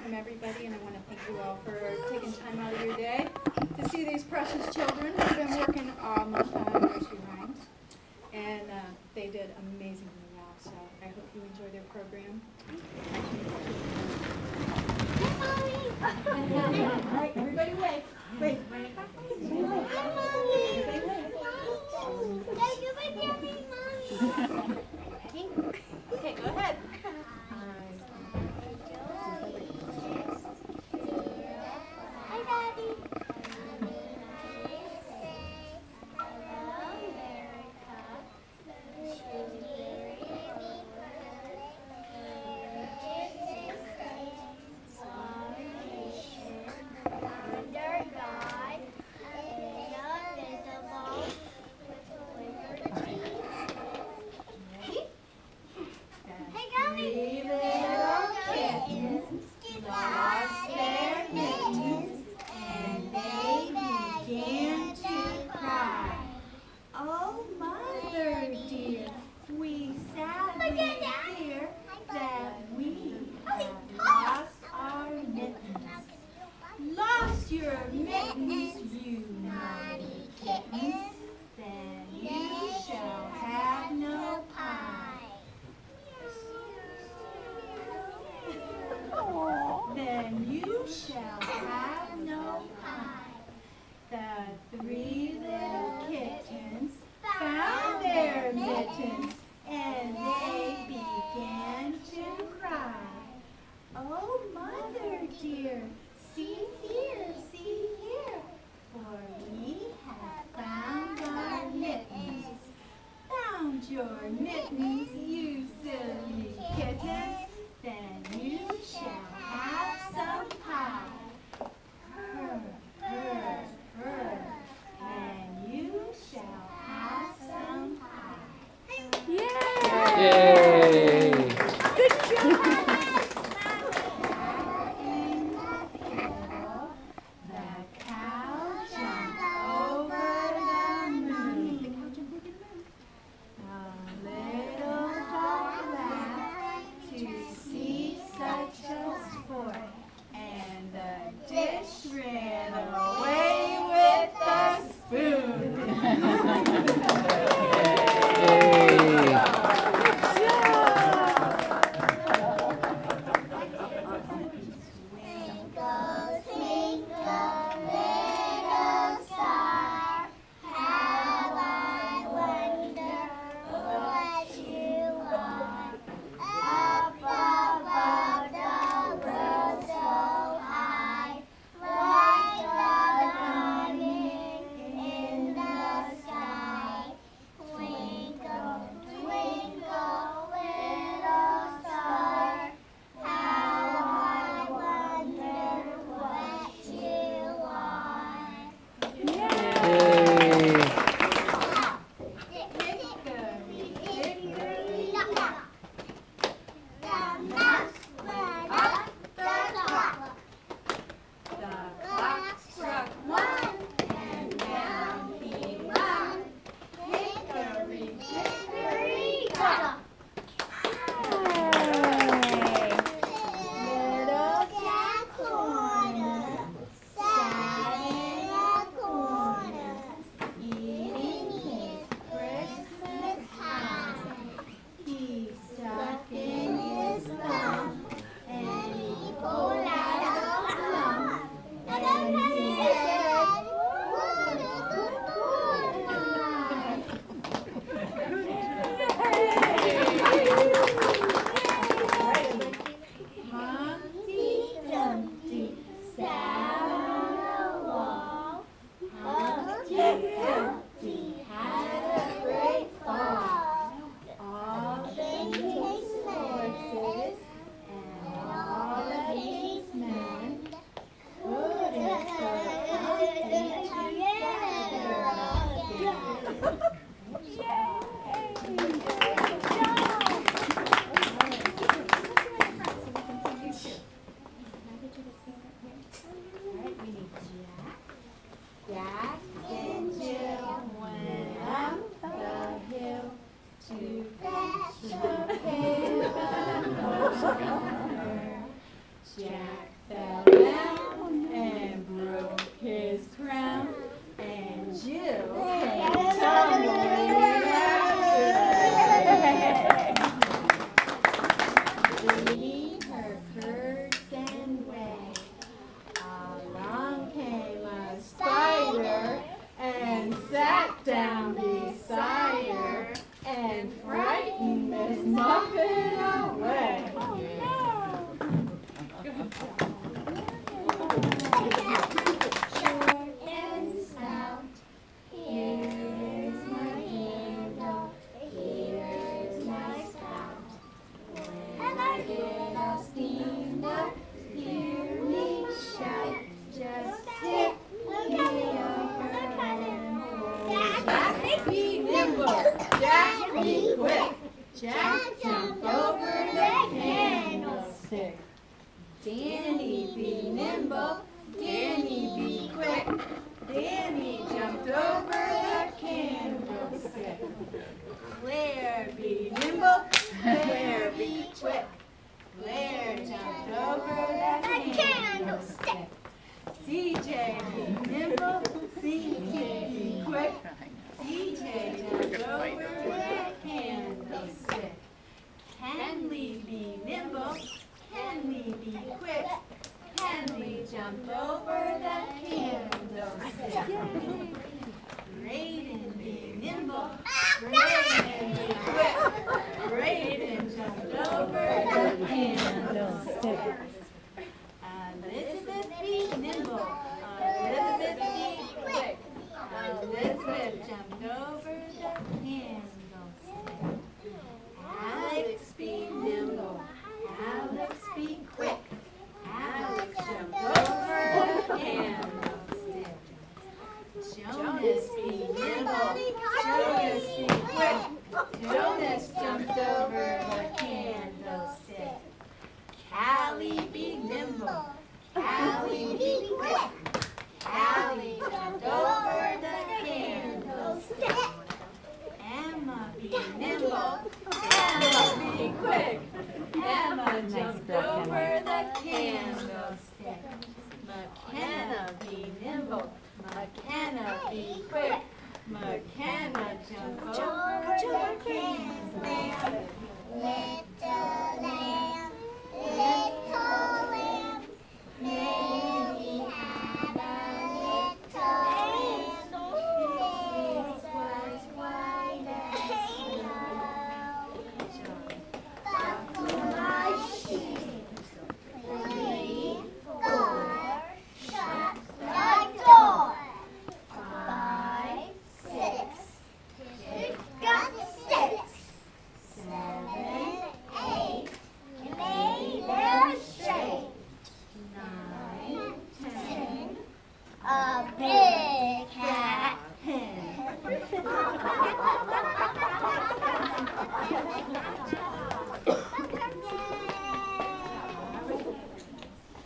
welcome everybody, and I want to thank you all for taking time out of your day to see these precious children who've been working all month on nursery rhymes. And they did amazingly well, so I hope you enjoy their program. All right, everybody wait. Wait. Okay, go ahead. Hi, Daddy. sat down beside her and frightened Miss Muffet away. Short and stout, here's my handle, here's my spout. And I get all steamed up, hear me shout, just stick me over and Jack, be nimble, Jack, be quick. Jack jumped over the candlestick. Danny, be nimble, Danny, be quick. Danny jumped over the candlestick. Claire, be nimble, Claire, be quick. Claire jumped over the candlestick. CJ, be nimble, CJ, be quick. CJ jumped over the candlestick. Kenley, be nimble, Kenley, be quick. Kenley jumped over the candlestick. Braden, be nimble, Braden, be quick. Braden jumped over the candlestick. Elizabeth, be nimble, Elizabeth, be quick. Elizabeth jumped over the candlestick. Alex, be nimble, Alex, be quick. Alex jumped over the candlestick. Jonas, be nimble, Jonas, be quick. Jonas jumped over the candlestick. Callie, be nimble, Callie, be quick. Callie jumped over the candlestick. Emma, be nimble, Emma, be quick. Emma jumped over the candlestick. McKenna, be nimble, McKenna, be quick. McKenna jumped over the candlestick. Little lamb, little lamb, Mary had a little lamb. His was white as snow. Buckle my shoes, 3, 4, shut the door. 5, 6, you've got 6. 7, 8, lay there straight. 9, 10, a big hat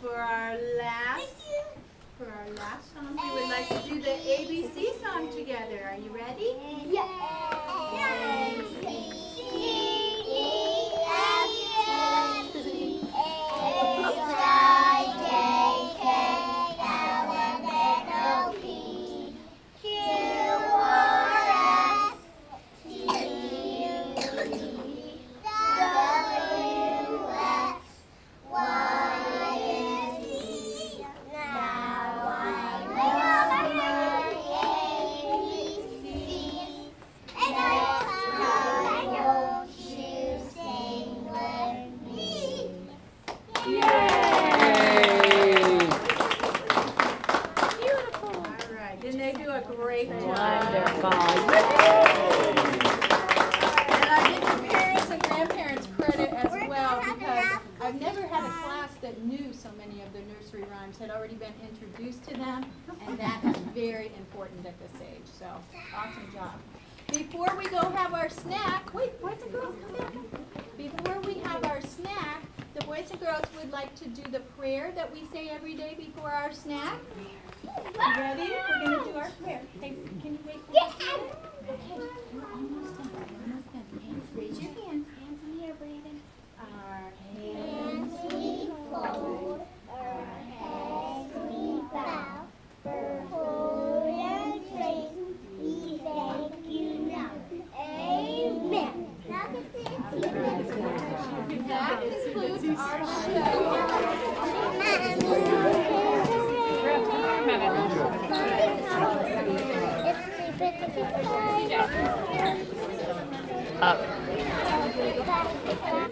For our last song, we would like to do the ABC song together. Are you ready? A, B, C, E, F, G, H, I, J, K, L, M, N, O, P, Q, R, S, T, U, V, W, X, Y, and Z. Now I know the ABCs, and I hope you sing with me. All right. Didn't they do a great job? Wonderful. And I give the parents and grandparents credit as well, because I've never had a class that knew so many of the nursery rhymes, had already been introduced to them, and that is very important at this age. So, awesome job. Before we go have our snack, wait, boys and girls, come back. Before we have our snack, the boys and girls would like to do the prayer that we say every day before our snack. You ready? We're going to do our prayer. Hey, can you wait for us? Okay, we're almost done. We're almost done. Raise your hands. Hands in the air, Brandon. Our hands we fold, Our heads we bow, for holy and praise, we thank you now. Amen. Now get That concludes our show. It's Up. Bye.